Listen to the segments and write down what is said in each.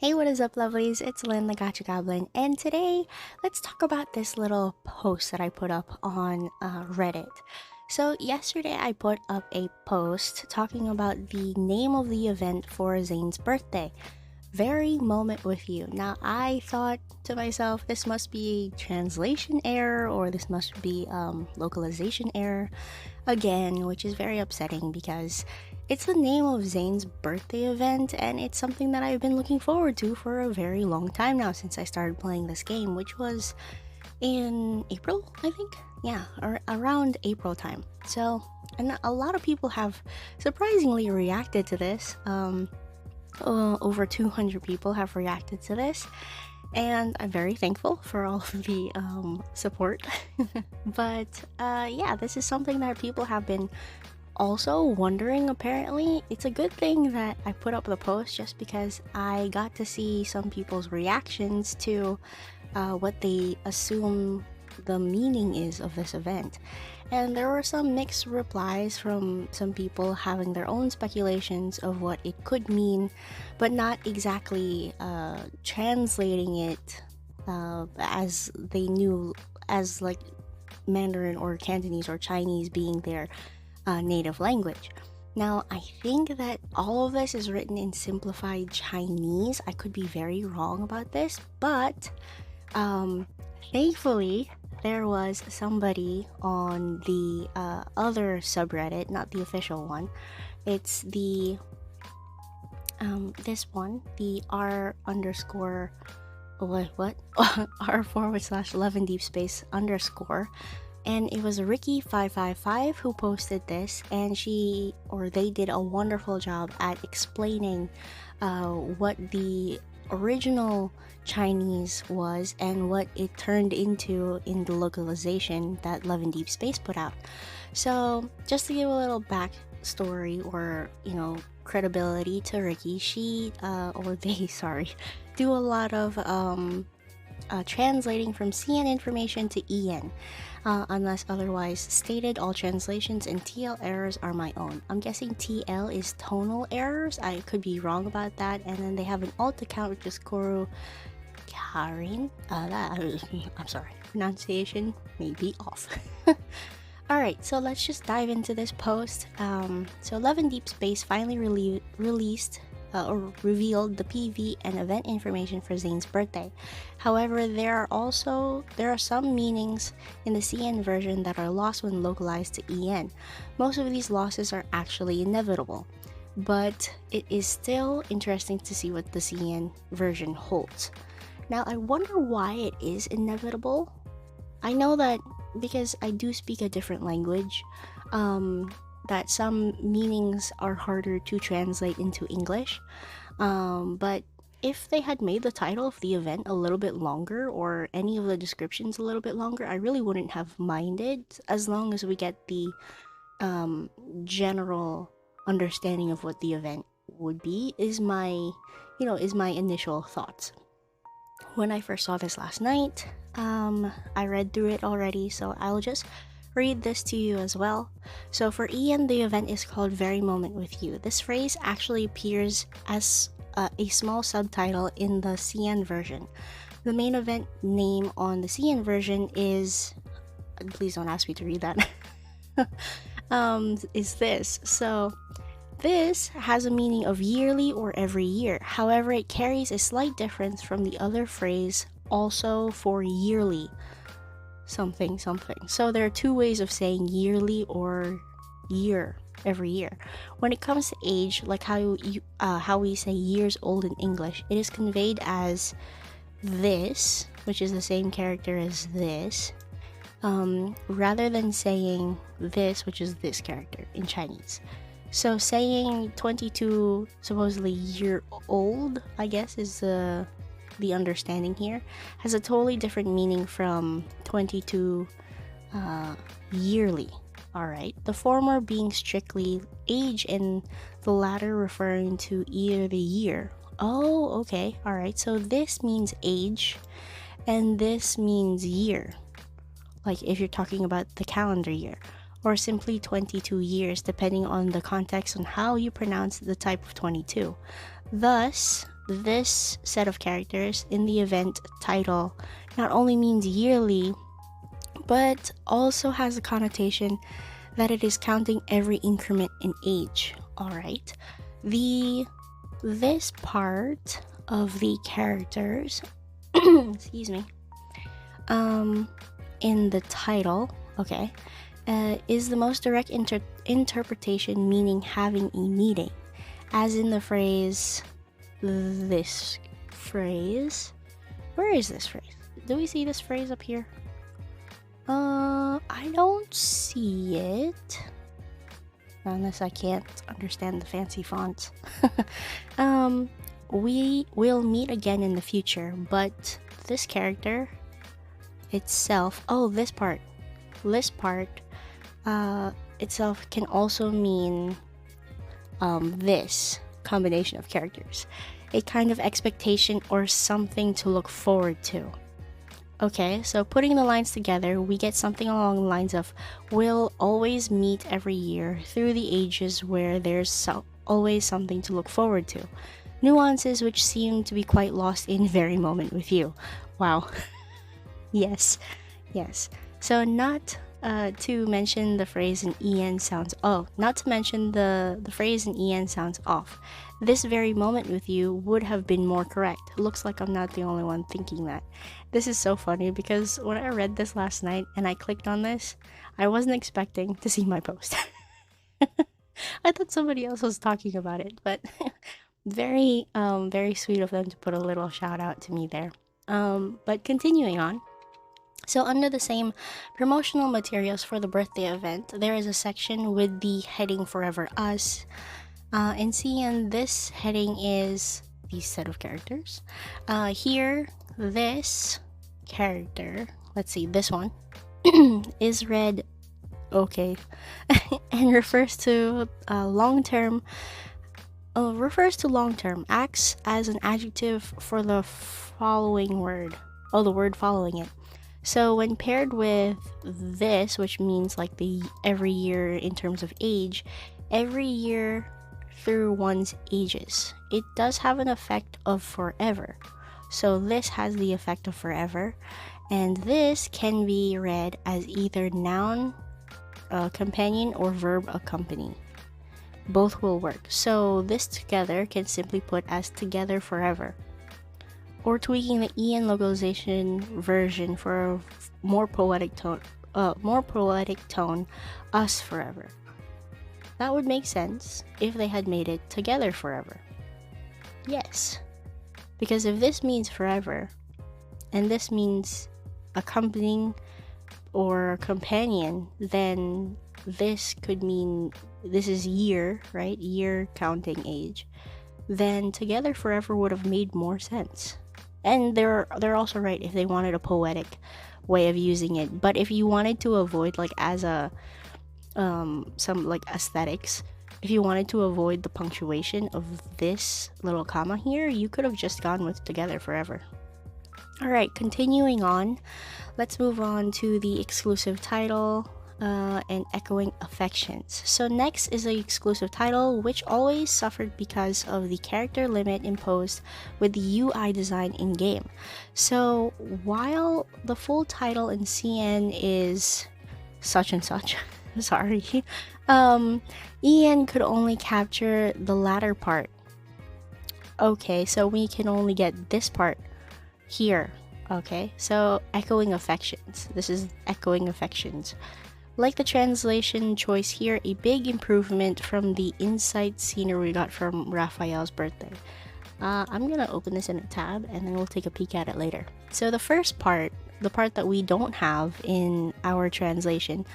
Hey, what is up, lovelies? It's Lynn, the Gacha Goblin, and today let's talk about this little post that I put up on Reddit. So, yesterday I put up a post talking about the name of the event for Zane's birthday. Very moment with you. Now, I thought to myself, this must be a translation error or this must be localization error again, which is very upsetting because it's the name of Zane's birthday event and it's something that I've been looking forward to for a very long time now since I started playing this game, which was in April, I think. Yeah, or around April time. So, and a lot of people have surprisingly reacted to this. Over 200 people have reacted to this, and I'm very thankful for all of the support. But yeah, this is something that people have been also wondering. Apparently, it's a good thing that I put up the post just because I got to see some people's reactions to what they assume the meaning is of this event. And there were some mixed replies from some people having their own speculations of what it could mean, but not exactly translating it as they knew, as like Mandarin or Cantonese or Chinese being their native language. Now, I think that all of this is written in simplified Chinese. I could be very wrong about this, but thankfully, there was somebody on the other subreddit, not the official one. It's the this one, the r underscore what r/love and Deepspace underscore, and it was Ricky555 who posted this, and they did a wonderful job at explaining what the original Chinese was and what it turned into in the localization that Love and Deepspace put out. So just to give a little backstory or credibility to Ricky, she or they sorry do a lot of translating from CN information to EN. Unless otherwise stated, all translations and TL errors are my own. I'm guessing TL is tonal errors. I could be wrong about that. And then they have an alt account, which is Koro Karin. I'm sorry, pronunciation may be off. Alright, so let's just dive into this post. So Love and Deepspace finally released or revealed the PV and event information for Zane's birthday. However, there are some meanings in the CN version that are lost when localized to EN. Most of these losses are actually inevitable, but it is still interesting to see what the CN version holds. Now, I wonder why it is inevitable. I know that because I do speak a different language, that some meanings are harder to translate into English. But if they had made the title of the event a little bit longer or any of the descriptions a little bit longer, I really wouldn't have minded, as long as we get the general understanding of what the event would be, is my initial thoughts. When I first saw this last night, I read through it already, so I'll just read this to you as well. So for Ian, the event is called Very Moment with You. This phrase actually appears as a small subtitle in the CN version. The main event name on the CN version is, please don't ask me to read that, is this. So this has a meaning of yearly or every year. However, it carries a slight difference from the other phrase, also for yearly something. So there are two ways of saying yearly or year, every year. When it comes to age, like how we say years old in English, it is conveyed as this, which is the same character as this, rather than saying this, which is this character in Chinese. So saying 22 supposedly year old, I guess, is the understanding here, has a totally different meaning from 22 yearly. Alright, the former being strictly age and the latter referring to either the year. Oh, okay, alright, so this means age and this means year, like if you're talking about the calendar year, or simply 22 years depending on the context on how you pronounce the type of 22. Thus, this set of characters in the event title not only means yearly, but also has a connotation that it is counting every increment in age. Alright. This part of the characters excuse me, in the title, okay, is the most direct interpretation, meaning having a meaning, as in the phrase, this phrase. Where is this phrase? Do we see this phrase up here? I don't see it. Unless I can't understand the fancy fonts. We will meet again in the future, but this character itself, this part itself can also mean this combination of characters, a kind of expectation or something to look forward to. Okay, so putting the lines together, we get something along the lines of, we'll always meet every year through the ages where there's always something to look forward to. Nuances which seem to be quite lost in very moment with you. Wow. Yes. So not to mention the phrase in EN sounds not to mention the phrase in EN sounds off. This very moment with you would have been more correct. Looks like I'm not the only one thinking that. This is so funny because when I read this last night and I clicked on this, I wasn't expecting to see my post. I thought somebody else was talking about it, but very sweet of them to put a little shout out to me there. But continuing on. So under the same promotional materials for the birthday event, there is a section with the heading Forever Us. And see, and this heading is the set of characters. Here, this character, let's see, this one, is read, okay, and refers to long-term, acts as an adjective for the following word, the word following it. So when paired with this, which means like the every year in terms of age, every year through one's ages, it does have an effect of forever. So this has the effect of forever, and this can be read as either noun companion or verb accompany. Both will work. So this together can simply put as together forever. Or tweaking the EN localization version for a more poetic tone, us forever. That would make sense if they had made it together forever. Yes, because if this means forever, and this means accompanying or companion, then this could mean this is year, right? Year counting age. Then together forever would have made more sense. And they're also right if they wanted a poetic way of using it. But if you wanted to avoid like as a some like aesthetics, if you wanted to avoid the punctuation of this little comma here, you could have just gone with together forever. Alright, continuing on, let's move on to the exclusive title and echoing affections. So next is the exclusive title, which always suffered because of the character limit imposed with the UI design in game. So while the full title in CN is such and such, sorry, EN could only capture the latter part. Okay, so we can only get this part here. Okay, so echoing affections. This is echoing affections. Like the translation choice here, a big improvement from the insight scenery we got from Raphael's birthday. I'm gonna open this in a tab and then we'll take a peek at it later. So the first part, the part that we don't have in our translation,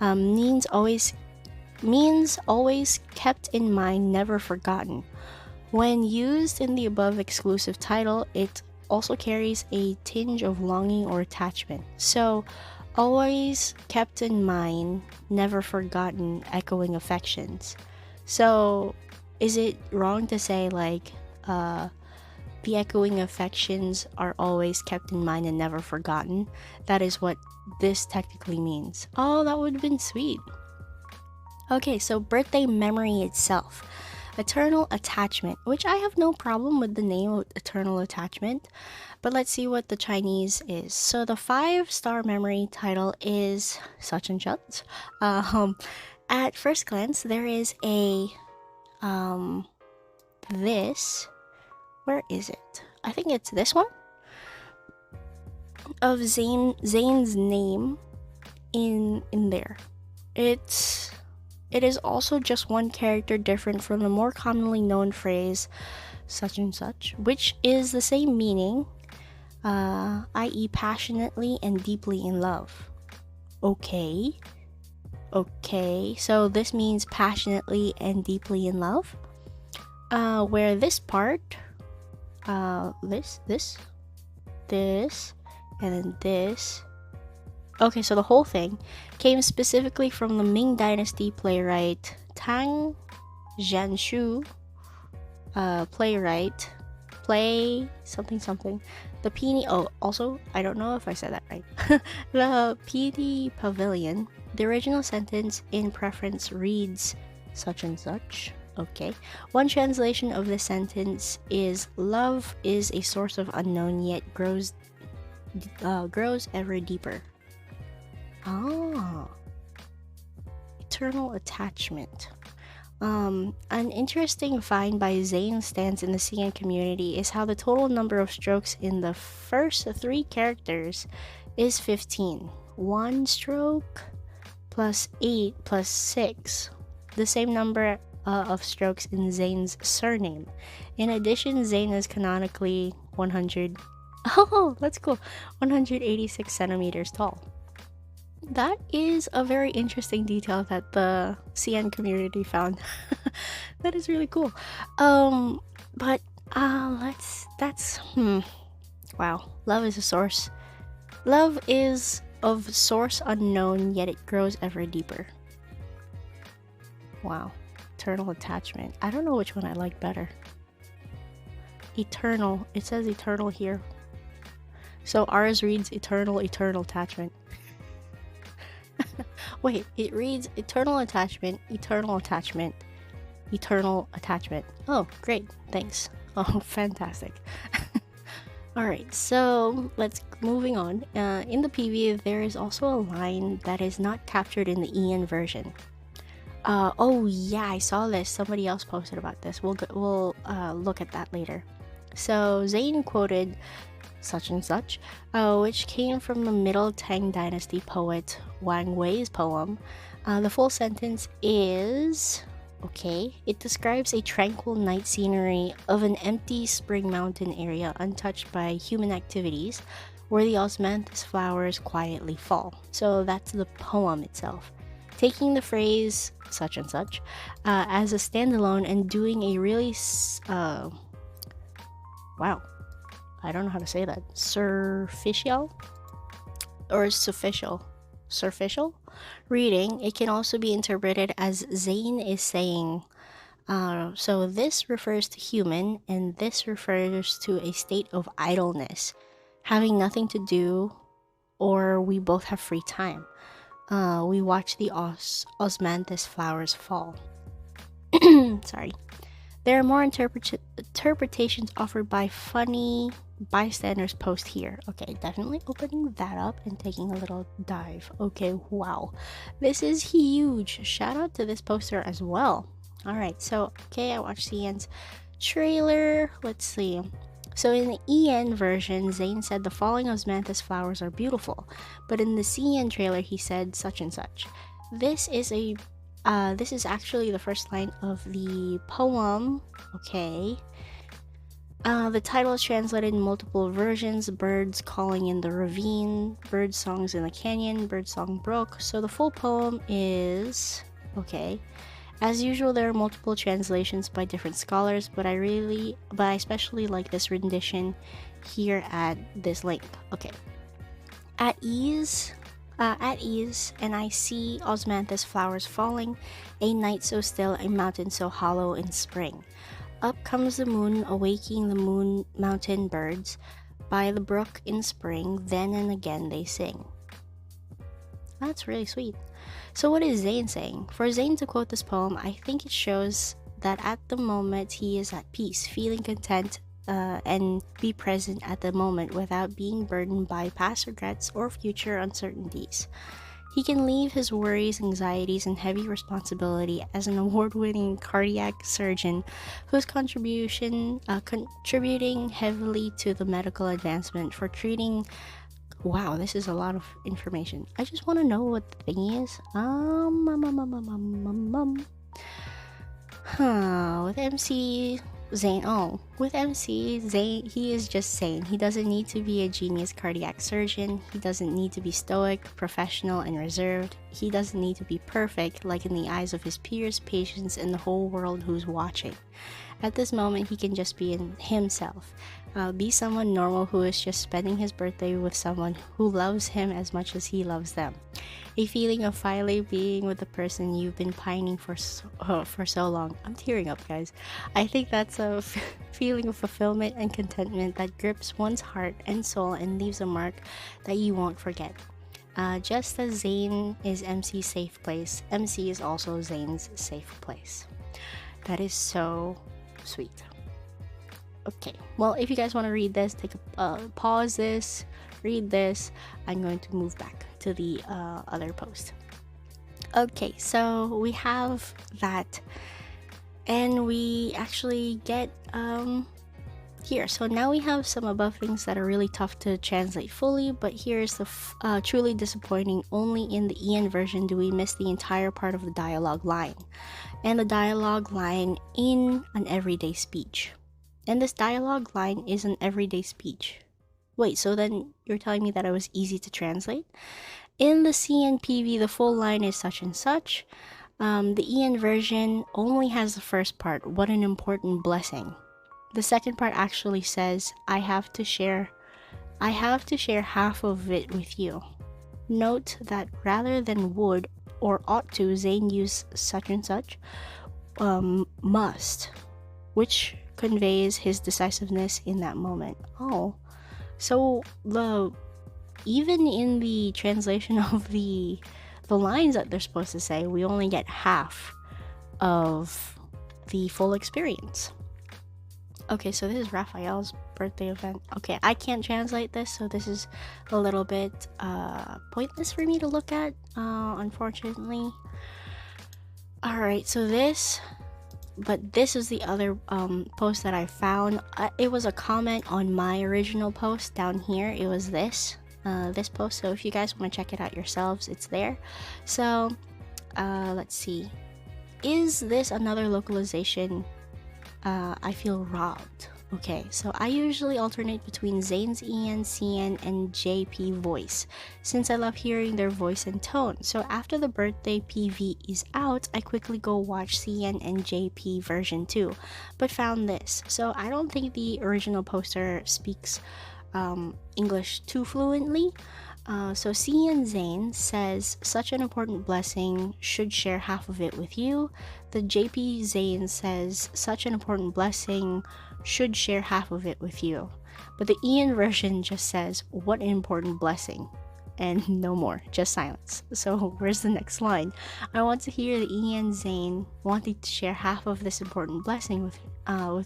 means always kept in mind, never forgotten. When used in the above exclusive title, it also carries a tinge of longing or attachment. So always kept in mind, never forgotten, echoing affections. So is it wrong to say like the echoing affections are always kept in mind and never forgotten? That is what this technically means. Oh, that would have been sweet. Okay, so birthday memory itself. Eternal attachment, which I have no problem with the name of eternal attachment, but let's see what the Chinese is. So the 5-star memory title is such and such. At first glance, there is a this. Where is it? I think it's this one of Zane's name in there. It is also just one character different from the more commonly known phrase such and such, which is the same meaning, i.e. passionately and deeply in love. Okay, so this means passionately and deeply in love. Where this part, this, and then this. Okay, so the whole thing came specifically from the Ming Dynasty playwright Tang Jianshu, play something. The Peony, also, I don't know if I said that right. The Peony Pavilion. The original sentence in preference reads such and such. Okay. One translation of the sentence is love is a source of unknown yet grows ever deeper. Eternal attachment. An interesting find by Zane Stance in the CN community is how the total number of strokes in the first 3 characters is 15. 1 stroke plus 8 plus 6. The same number of strokes in Zane's surname. In addition, Zane is canonically 100. Oh, that's cool. 186 centimeters tall. That is a very interesting detail that the CN community found. That is really cool. But wow. Love is a source. Love is of source unknown, yet it grows ever deeper. Wow. Eternal attachment. I don't know which one I like better. Eternal. It says eternal here. So ours reads eternal attachment. Wait, it reads eternal attachment. Oh, great. Thanks. Oh, fantastic. Alright, so moving on. In the PV, there is also a line that is not captured in the EN version. Oh yeah, I saw this. Somebody else posted about this. We'll look at that later. So Zane quoted such and such, which came from the Middle Tang Dynasty poet Wang Wei's poem. The full sentence is, okay, it describes a tranquil night scenery of an empty spring mountain area untouched by human activities, where the osmanthus flowers quietly fall. So that's the poem itself. Taking the phrase such and such as a standalone and doing a really wow, I don't know how to say that, superficial reading, it can also be interpreted as Zane is saying, so this refers to human and this refers to a state of idleness, having nothing to do, or we both have free time. We watch the osmanthus flowers fall. Sorry. There are more interpretations offered by funny bystanders post here. Okay, definitely opening that up and taking a little dive. Okay, wow. This is huge. Shout out to this poster as well. Alright, so, okay, I watched CN's trailer. Let's see. So in the EN version, Zane said the falling osmanthus flowers are beautiful. But in the CN trailer, he said such and such. This is actually the first line of the poem. Okay. The title is translated in multiple versions: birds calling in the ravine, bird songs in the canyon, bird song brook. So the full poem is, okay. As usual, there are multiple translations by different scholars, but I especially like this rendition here at this link. Okay. At ease, and I see osmanthus flowers falling, a night so still, a mountain so hollow in spring. Up comes the moon, awaking the mountain birds. By the brook in spring, then and again they sing. That's really sweet. So what is Zane saying? For Zane to quote this poem, I think it shows that at the moment he is at peace, feeling content, and be present at the moment without being burdened by past regrets or future uncertainties. He can leave his worries, anxieties, and heavy responsibility as an award-winning cardiac surgeon whose contributing heavily to the medical advancement for treating. Wow, this is a lot of information. I just want to know what the thing is. With MC Zane. Oh, with MC Zane, he is just sane. He doesn't need to be a genius cardiac surgeon. He doesn't need to be stoic, professional, and reserved. He doesn't need to be perfect, like in the eyes of his peers, patients, and the whole world who's watching. At this moment, he can just be in himself. Be someone normal who is just spending his birthday with someone who loves him as much as he loves them. A feeling of finally being with the person you've been pining for so long. I'm tearing up, guys. I think that's a feeling of fulfillment and contentment that grips one's heart and soul and leaves a mark that you won't forget. Just as Zane is MC's safe place, MC is also Zane's safe place. That is so sweet. Okay, well, if you guys want to read this, take a pause this, read this. I'm going to move back to the other post. Okay, so we have that, and we actually get here. So now we have some above things that are really tough to translate fully, but here's the truly disappointing. Only in the Ian version do we miss the entire part of the dialogue line, and the dialogue line in an everyday speech. And this dialogue line is an everyday speech. Wait, so then you're telling me that it was easy to translate? In the CNPV, the full line is such and such. The Ian version only has the first part, what an important blessing. The second part actually says, I have to share half of it with you. Note that rather than would or ought to, Zane used such and such, must, which conveys his decisiveness in that moment. Oh, so even in the translation of the lines that they're supposed to say, we only get half of the full experience. Okay, so this is Raphael's birthday event. Okay, I can't translate this, so this is a little bit pointless for me to look at, unfortunately. Alright, so this is the other post that I found. It was a comment on my original post down here. It was this post, so if you guys want to check it out yourselves, it's there. So let's see, is this another localization? I feel robbed. Okay, so I usually alternate between Zane's Ian, CN, and JP voice, since I love hearing their voice and tone. So after the birthday PV is out, I quickly go watch CN and JP version 2, but found this. So I don't think the original poster speaks English too fluently. So CN Zane says, such an important blessing, should share half of it with you. The JP Zane says, such an important blessing, should share half of it with you. But the Ian version just says, what an important blessing, and no more, just silence. So where's the next line? I want to hear the Ian Zane wanting to share half of this important blessing with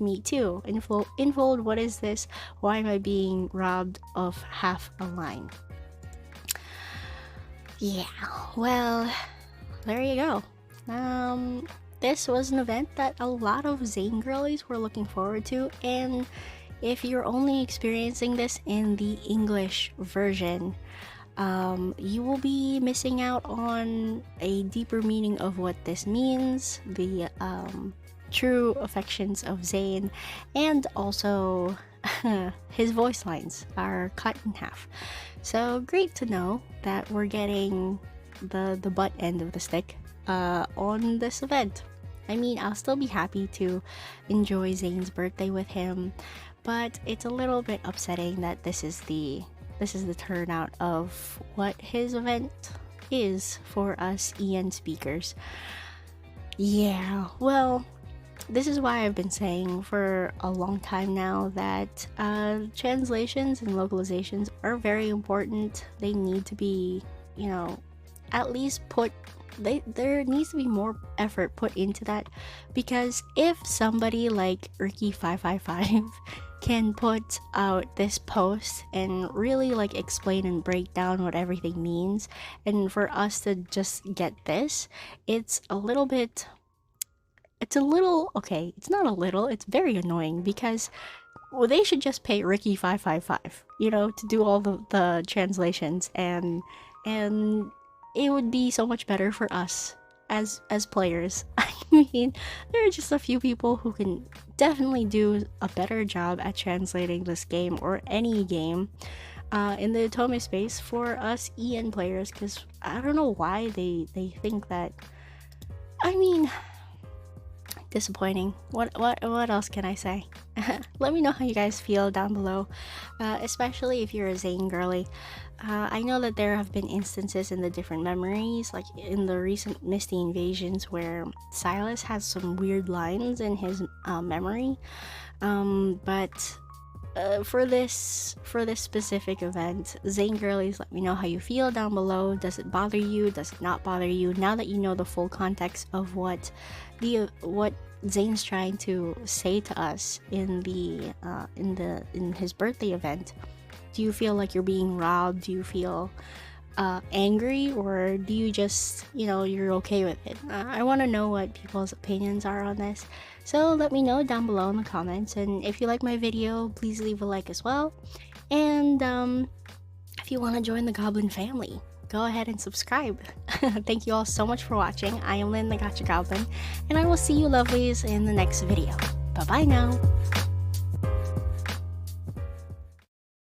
me too. InFold, what is this? Why am I being robbed of half a line? Yeah, well, there you go. This was an event that a lot of Zane girlies were looking forward to, and if you're only experiencing this in the English version, you will be missing out on a deeper meaning of what this means, the true affections of Zane, and also his voice lines are cut in half. So great to know that we're getting the butt end of the stick on this event. I mean, I'll still be happy to enjoy Zane's birthday with him, but it's a little bit upsetting that this is the turnout of what his event is for us Ian speakers. Yeah, well, this is why I've been saying for a long time now that translations and localizations are very important. They need to be, at least put there needs to be more effort put into that, because if somebody like Ricky555 can put out this post and really like explain and break down what everything means, and for us to just get this, it's a little bit, it's a little, okay, it's not a little, it's very annoying, because well, they should just pay Ricky555, you know, to do all the translations, and it would be so much better for us as players. I mean, there are just a few people who can definitely do a better job at translating this game or any game in the Otome space for us EN players, because I don't know why they think that. I mean, disappointing. What else can I say? Let me know how you guys feel down below, especially if you're a Zane girly. I know that there have been instances in the different memories, like in the recent Misty invasions, where Silas has some weird lines in his memory, but for this specific event, Zane girlies, let me know how you feel down below. Does it bother you? Does it not bother you? Now that you know the full context of what Zane's trying to say to us in his birthday event, do you feel like you're being robbed? Do you feel angry, or do you just, you know, you're okay with it? I want to know what people's opinions are on this, so let me know down below in the comments. And if you like my video, please leave a like as well, and if you want to join the Goblin family, go ahead and subscribe. Thank you all so much for watching. I am Lynn the Gacha Goblin, and I will see you lovelies in the next video. Bye bye now.